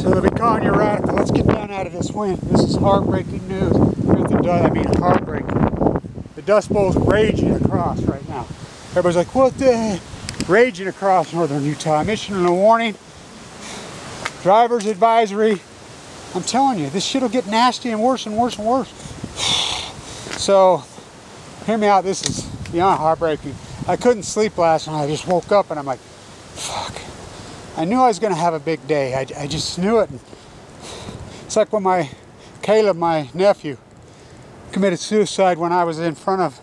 So they'll be calling you radical. Let's get down out of this wind. This is heartbreaking news. I mean heartbreaking. The Dust Bowl's raging across right now. Everybody's like, what the heck? Raging across northern Utah. I'm issuing a warning. Driver's advisory. I'm telling you, this shit will get nasty and worse and worse and worse. So, hear me out. This is beyond heartbreaking. I couldn't sleep last night. I just woke up and I'm like, fuck. I knew I was going to have a big day. I just knew it. It's like when Caleb, my nephew, committed suicide when I was in front of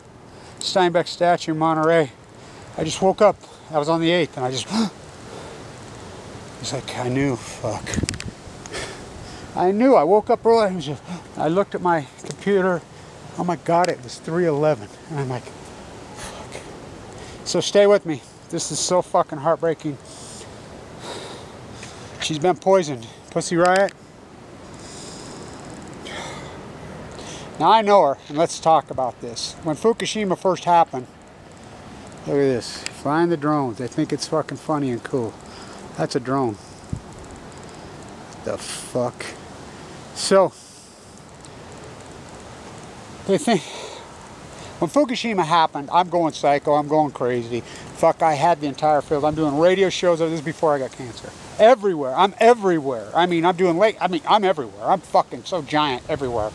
Steinbeck statue in Monterey. I just woke up. I was on the 8th and I just, it's like, I knew, fuck. I knew. I woke up early. I looked at my computer. Oh my God, it was 3:11. And I'm like, fuck. So stay with me. This is so fucking heartbreaking. She's been poisoned. Pussy Riot. Now I know her, and let's talk about this. When Fukushima first happened, look at this. Flying the drones. They think it's fucking funny and cool. That's a drone. What the fuck? So, they think, when Fukushima happened, I'm going psycho, I'm going crazy. Fuck, I had the entire field. I'm doing radio shows. This is before I got cancer. Everywhere. I'm everywhere. I mean, I'm everywhere. I'm fucking so giant everywhere.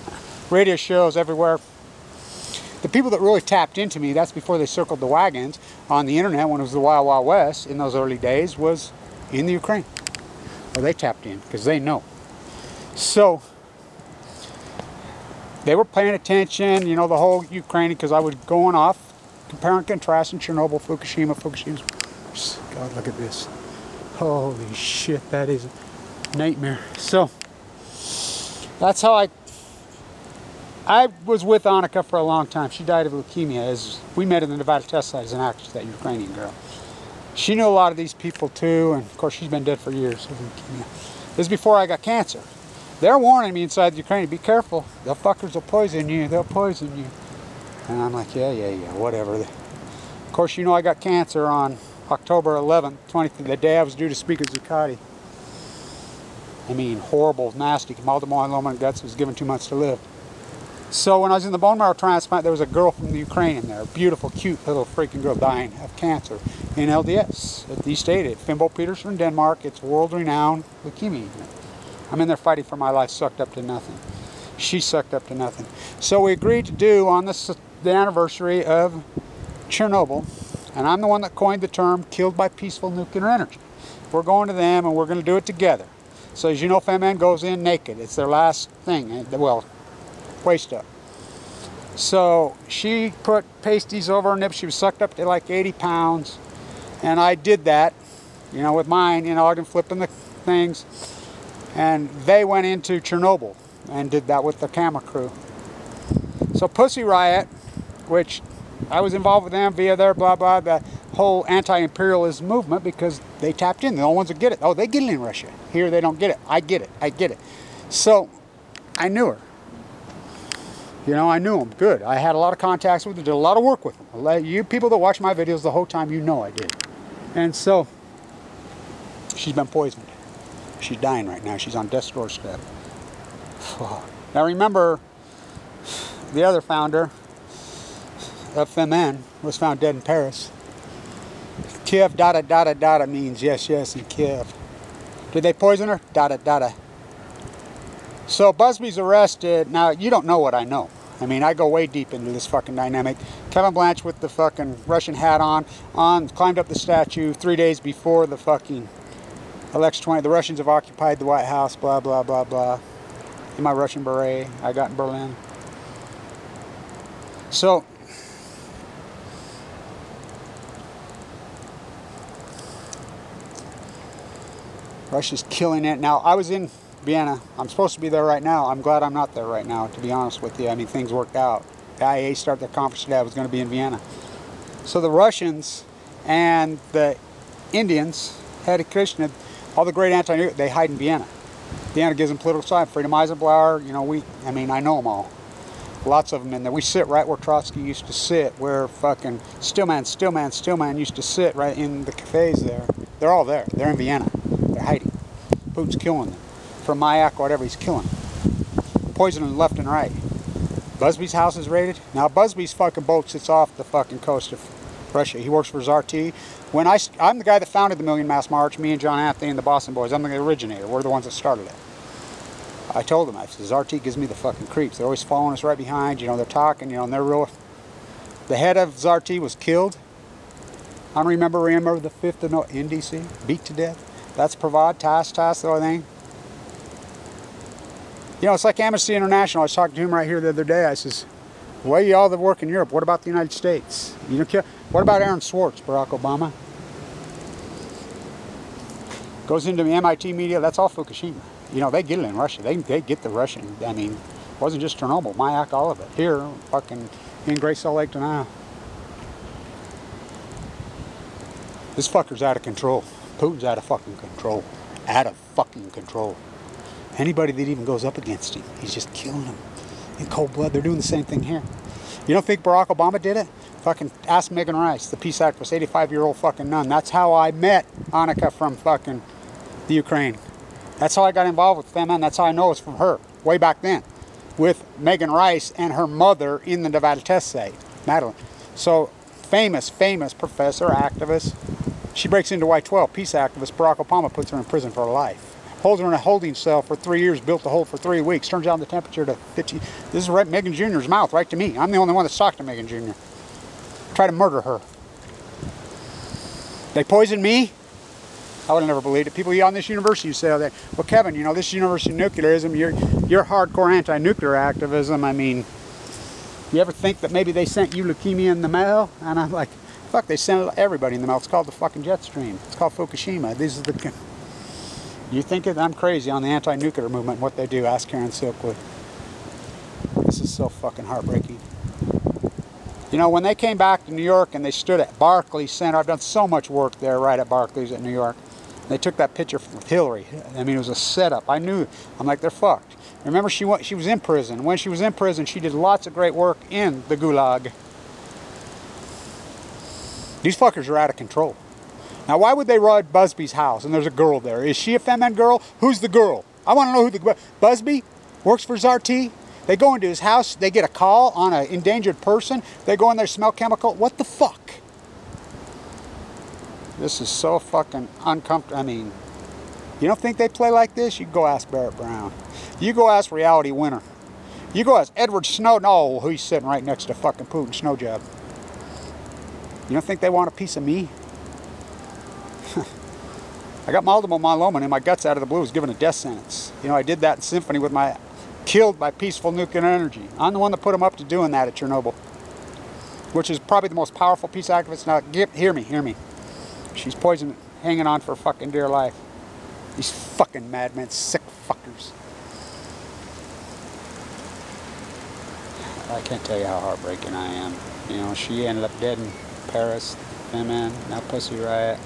Radio shows everywhere. The people that really tapped into me, that's before they circled the wagons on the internet when it was the Wild Wild West in those early days, was in the Ukraine. Well, they tapped in because they know. So, they were paying attention, you know, the whole Ukraine, because I was going off, comparing and contrasting Chernobyl, Fukushima, God, look at this. Holy shit, that is a nightmare. So, that's how I was with Annika for a long time. She died of leukemia. We met in the Nevada test site as an actress, that Ukrainian girl. She knew a lot of these people too, and of course she's been dead for years of leukemia. This is before I got cancer. They're warning me inside the Ukraine, be careful. The fuckers will poison you. They'll poison you. And I'm like, yeah, whatever. Of course, you know I got cancer on October 11th, 20th, the day I was due to speak at Zuccotti. I mean, horrible, nasty. Multiple myeloma and guts, was given 2 months to live. So when I was in the bone marrow transplant, there was a girl from the Ukraine in there. Beautiful, cute little freaking girl dying of cancer in LDS at the state at Fimbo Petersen, Denmark. It's world-renowned leukemia. I'm in there fighting for my life, sucked up to nothing. She sucked up to nothing. So we agreed to do on the anniversary of Chernobyl, and I'm the one that coined the term killed by peaceful nuclear energy. We're going to them and we're going to do it together. So as you know, Femen goes in naked. It's their last thing. Well, waist up. So she put pasties over her nips. She was sucked up to like 80 pounds. And I did that, you know, with mine, you know, I was flipping the things. And they went into Chernobyl and did that with the camera crew. So Pussy Riot, which I was involved with them via their blah blah, the whole anti-imperialism movement, because they tapped in. They're the only ones that get it. Oh, they get it in Russia. Here they don't get it. I get it. I get it. So I knew her. You know, I knew them good. I had a lot of contacts with them, did a lot of work with them. You people that watch my videos the whole time, you know I did. And so she's been poisoned. She's dying right now. She's on death's doorstep. Now remember, the other founder of Femen was found dead in Paris. Kiev, dada, dada, dada means yes, yes in Kiev. Did they poison her? Dada, dada. So Busby's arrested. Now, you don't know what I know. I mean, I go way deep into this fucking dynamic. Kevin Blanch with the fucking Russian hat on, climbed up the statue 3 days before the fucking election 20. The Russians have occupied the White House, blah, blah, blah, blah. In my Russian beret I got in Berlin. So, Russia's killing it. Now, I was in Vienna. I'm supposed to be there right now. I'm glad I'm not there right now, to be honest with you. I mean, things worked out. The IAEA started their conference today. I was going to be in Vienna. So the Russians and the Indians, Hare Krishna, all the great anti-nuclear, they hide in Vienna. Vienna gives them political side. Freedom Eisenhower, you know, I know them all. Lots of them in there. We sit right where Trotsky used to sit, where fucking Stillman used to sit right in the cafes there. They're all there. They're in Vienna. They're hiding. Putin's killing them. from MYAC, whatever, he's killing them. Poisoning left and right. Busby's house is raided. Now Busby's fucking boat sits off the fucking coast of Russia. He works for ZRT. I'm the guy that founded the Million Mass March, me and John Anthony and the Boston Boys. I'm the originator. We're the ones that started it. I told them, I said, ZRT gives me the fucking creeps. They're always following us right behind, you know, they're talking, you know, and they're real. The head of ZRT was killed. I don't remember the 5th of in DC, beat to death. That's Provad, Tass, the other thing. You know, it's like Amnesty International. I was talking to him right here the other day. I says, well, you all that work in Europe, what about the United States? You don't care. What about Aaron Swartz, Barack Obama? Goes into the MIT media, that's all Fukushima. You know, they get it in Russia. They get the Russian. I mean, it wasn't just Chernobyl, MYAC, all of it. Here, fucking in Great Salt Lake denial. This fucker's out of control. Putin's out of fucking control. Out of fucking control. Anybody that even goes up against him, he's just killing them in cold blood. They're doing the same thing here. You don't think Barack Obama did it? Fucking ask Megan Rice, the peace activist, 85-year-old fucking nun. That's how I met Annika from fucking the Ukraine. That's how I got involved with FEMA, and that's how I know it's from her, way back then, with Megan Rice and her mother in the Nevada test site, Madeline. So, famous professor, activist. She breaks into Y12, peace activist. Barack Obama puts her in prison for her life. Holds her in a holding cell for 3 years, built the hole for 3 weeks, turns down the temperature to 50. This is right Megan Jr.'s mouth, right to me. I'm the only one that's talked to Megan Jr. Try to murder her. They poisoned me? I would have never believed it. People on this university say that, well, Kevin, you know, this university nuclearism, you're hardcore anti-nuclear activism. I mean, you ever think that maybe they sent you leukemia in the mail? And I'm like, fuck, they sent everybody in the mail. It's called the fucking jet stream. It's called Fukushima. These are the... You think I'm crazy on the anti-nuclear movement and what they do? Ask Karen Silkwood. This is so fucking heartbreaking. You know, when they came back to New York and they stood at Barclays Center, I've done so much work there, right at Barclays at New York. They took that picture with Hillary. I mean, it was a setup. I knew. I'm like, they're fucked. Remember, she was in prison. When she was in prison, she did lots of great work in the Gulag. These fuckers are out of control. Now, why would they raid Busby's house? And there's a girl there. Is she a feminine girl? Who's the girl? I want to know who the... Busby works for ZRT. They go into his house. They get a call on an endangered person. They go in there, smell chemical. What the fuck? This is so fucking uncomfortable. I mean, you don't think they play like this? You go ask Barrett Brown. You go ask Reality Winner. You go ask Edward Snowden. Oh, he's sitting right next to fucking Putin. Snow job. You don't think they want a piece of me? I got multiple myeloma in my guts out of the blue. Was given a death sentence. You know, I did that in symphony with my... Killed by peaceful nuclear energy. I'm the one that put them up to doing that at Chernobyl. Which is probably the most powerful peace activist. Now, hear me. She's poisoned, hanging on for fucking dear life. These fucking madmen, sick fuckers. I can't tell you how heartbreaking I am. You know, she ended up dead in Paris. Man, now Pussy Riot.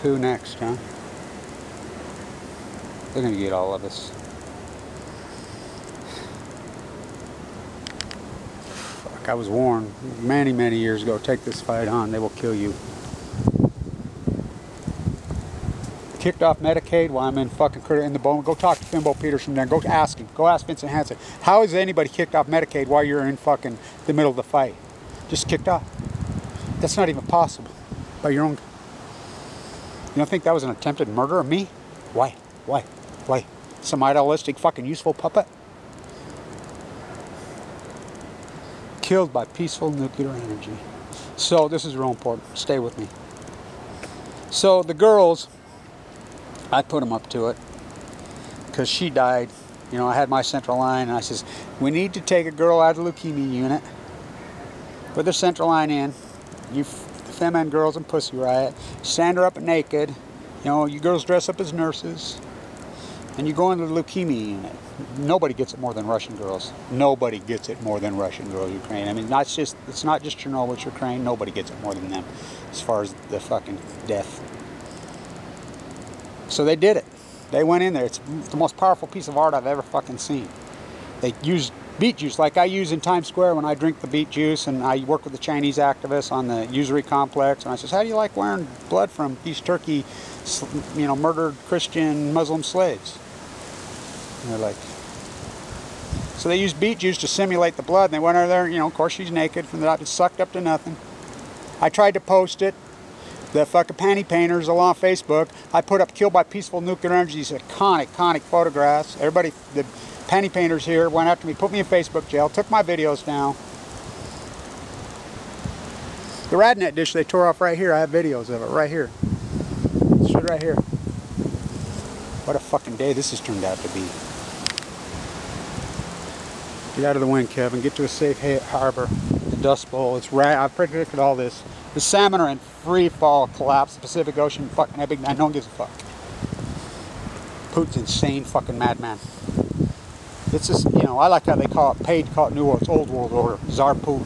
Who next, huh? They're gonna get all of us. Fuck, I was warned many, many years ago, take this fight on, they will kill you. Kicked off Medicaid while I'm in fucking in the bone. Go talk to Fimbo Peters from there. Go ask him. Go ask Vincent Hansen. How is anybody kicked off Medicaid while you're in fucking the middle of the fight? Just kicked off. That's not even possible. By your own... You don't think that was an attempted murder of me? Why? Some idealistic fucking useful puppet? Killed by peaceful nuclear energy. So, this is real important. Stay with me. So, the girls, I put them up to it. Because she died. You know, I had my central line, and I says, we need to take a girl out of the leukemia unit. Put their central line in. You feminine girls and Pussy Riot. Stand her up naked. You know, you girls dress up as nurses. And you go into the leukemia unit. Nobody gets it more than Russian girls. Nobody gets it more than Russian girls, Ukraine. I mean, it's not just Chernobyl, it's Ukraine. Nobody gets it more than them as far as the fucking death. So they did it. They went in there. It's the most powerful piece of art I've ever fucking seen. They used beet juice like I use in Times Square when I drink the beet juice, and I work with the Chinese activists on the usury complex, and I says, how do you like wearing blood from East Turkey, you know, murdered Christian Muslim slaves? And they're like, so they used beet juice to simulate the blood, and they went over there, you know, of course she's naked from the top, it's sucked up to nothing. I tried to post it. The fucking panty painters all on Facebook. I put up killed by peaceful nuclear energy, these iconic photographs. Everybody, the panty painters here went after me, put me in Facebook jail, took my videos down. The radnet dish they tore off right here, I have videos of it right here. It's right here. What a fucking day this has turned out to be. Get out of the wind, Kevin. Get to a safe harbor. The Dust Bowl. It's right. I've predicted all this. The salmon are in free fall collapse. The Pacific Ocean fucking epic. No one gives a fuck. Putin's insane fucking madman. It's just, you know, I like how they call it paid, call it New World. It's Old World Order. Tsar Putin.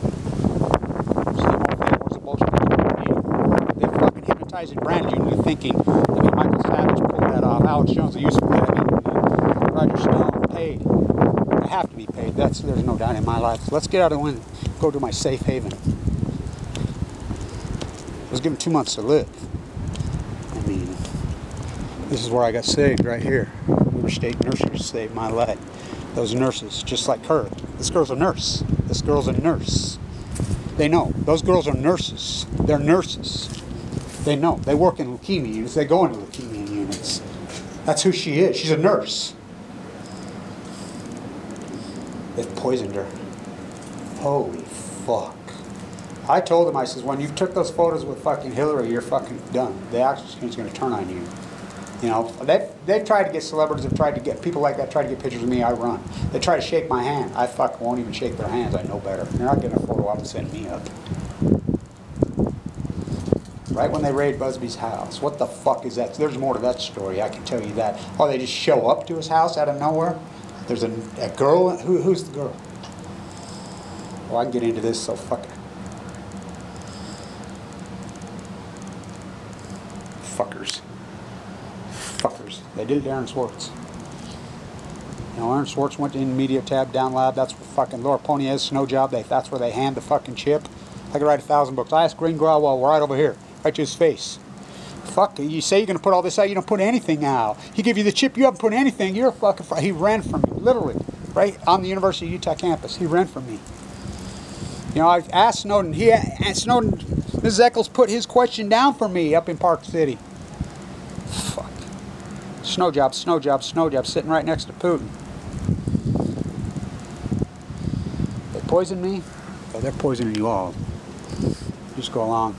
Same old thing. Where's the bullshit? They fucking hypnotized and branded you into thinking. I mean, Michael Savage pulled that off. Alex Jones, the useful. I mean, Roger Stone paid. I have to be paid. There's no doubt in my life. So let's get out of the wind. Go to my safe haven. I was given 2 months to live. I mean, this is where I got saved, right here. River State nurses saved my life. Those nurses, just like her. This girl's a nurse. This girl's a nurse. They know. Those girls are nurses. They're nurses. They know. They work in leukemia units. They go into leukemia units. That's who she is. She's a nurse. They've poisoned her. Holy fuck. I told them, I says, when you took those photos with fucking Hillary, you're fucking done. The action screen's going to turn on you. You know, they've tried to get celebrities, have tried to get people like that, try to get pictures of me, I run. They try to shake my hand. I fucking won't even shake their hands. I know better. They're not getting a photo op and send me up. Right when they raid Busby's house. What the fuck is that? There's more to that story, I can tell you that. Oh, they just show up to his house out of nowhere? There's a girl, who's the girl? Oh, I can get into this, so fuck it. Fuckers. Fuckers. They did it to Aaron Swartz. You know, Aaron Swartz went in media tab, down lab, that's where fucking Laura Poniez, Snow Job, that's where they hand the fucking chip. I could write 1,000 books. I asked Green Growell right over here, right to his face. Fuck, you say you're going to put all this out, you don't put anything out. He give you the chip, you haven't put anything, you're a fucking he ran from me, literally, right on the University of Utah campus. He ran from me. You know, I asked Snowden, Mrs. Eccles put his question down for me up in Park City. Fuck. Snow Job, sitting right next to Putin. They poisoned me? Oh, they're poisoning you all. Just go along.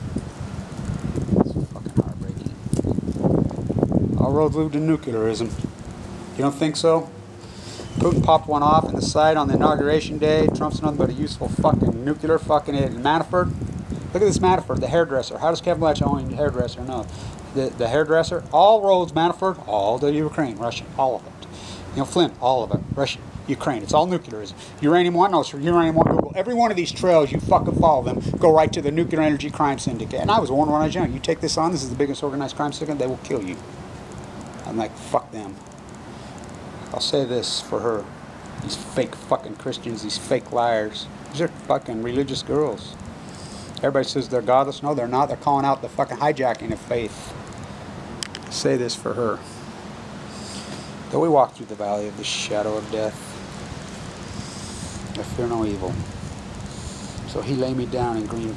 All roads lead to nuclearism. You don't think so? Putin popped one off in the side on the inauguration day. Trump's nothing but a useful fucking nuclear fucking idiot. Manafort. Look at this Manafort, the hairdresser. How does Kevin Blanch own the hairdresser? No. The hairdresser, all roads, Manafort, all the Ukraine, Russia, all of it. You know, Flynn, all of it, Russia, Ukraine. It's all nuclearism. Uranium One, no, sir, Uranium One, Google. Every one of these trails, you fucking follow them, go right to the Nuclear Energy Crime Syndicate. And I was warned when I was young, you take this on, this is the biggest organized crime syndicate, they will kill you. I'm like, fuck them. I'll say this for her. These fake fucking Christians, these fake liars. These are fucking religious girls. Everybody says they're godless. No, they're not. They're calling out the fucking hijacking of faith. I'll say this for her. Though we walk through the valley of the shadow of death, I fear no evil. So he lay me down in green,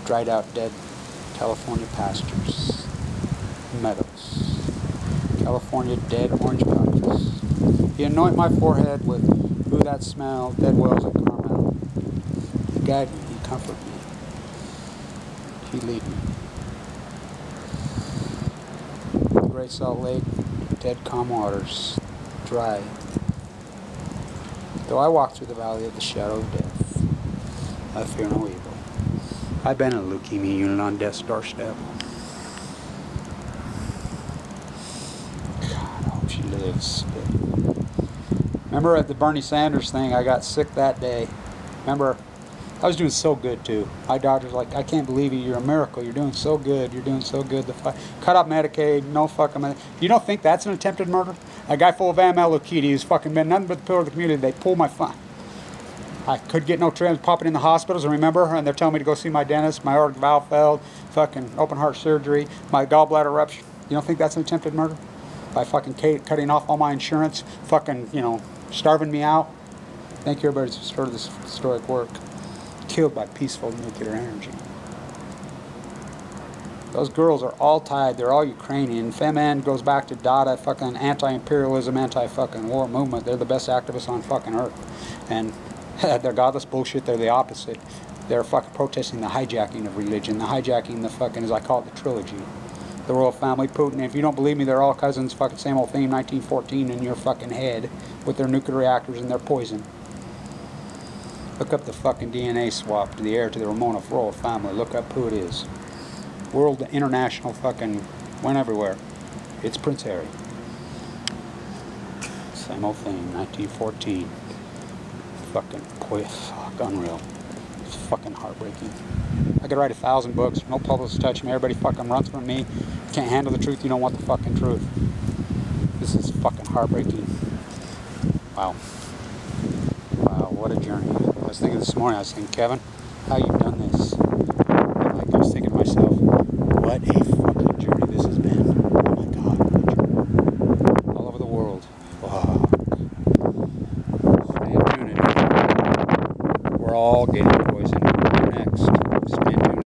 dried out dead California pastures, meadows, California dead orange pouches. He anoint my forehead with, ooh, that smell, dead wells of Carmel. He guide me, he comfort me, he lead me. Great Salt Lake, dead calm waters, dry. Though I walk through the valley of the shadow of death, I fear no evil. I've been in a leukemia unit on death's doorstep. God, I hope she lives. Remember at the Bernie Sanders thing, I got sick that day. Remember, I was doing so good too. My doctor's like, I can't believe you, you're a miracle, you're doing so good, you're doing so good. Cut out Medicaid, no fucking Medicaid. You don't think that's an attempted murder? A guy full of Aml Leukemia, he's fucking been nothing but the pillar of the community. They pulled my fun. I could get no treatment, popping in the hospitals, and remember, and they're telling me to go see my dentist, my aortic valve failed, fucking open heart surgery, my gallbladder rupture. You don't think that's an attempted murder? by fucking cutting off all my insurance, fucking, you know, starving me out. Thank you, everybody, for started this historic work. Killed by peaceful nuclear energy. Those girls are all tied. They're all Ukrainian. Femen goes back to Dada, fucking anti-imperialism, anti-fucking war movement. They're the best activists on fucking earth. And they're godless bullshit. They're the opposite. They're fucking protesting the hijacking of religion. The hijacking the fucking, as I call it, the trilogy. The royal family, Putin. And if you don't believe me, they're all cousins. Fucking same old theme, 1914 in your fucking head with their nuclear reactors and their poison. Look up the fucking DNA swap to the heir to the Romanov royal family. Look up who it is. World, international, fucking, went everywhere. It's Prince Harry. Same old thing, 1914. Fucking, fuck, unreal. It's fucking heartbreaking. I could write 1,000 books, no publicist touch me, everybody fucking runs from me. Can't handle the truth, you don't want the fucking truth. This is fucking heartbreaking. Wow. Wow, what a journey. I was thinking this morning, I was thinking, Kevin, how you done this? Like, I was thinking to myself, what a fucking journey this has been. Oh my God, what a journey. All over the world. Fuck. Stay tuned. We're all getting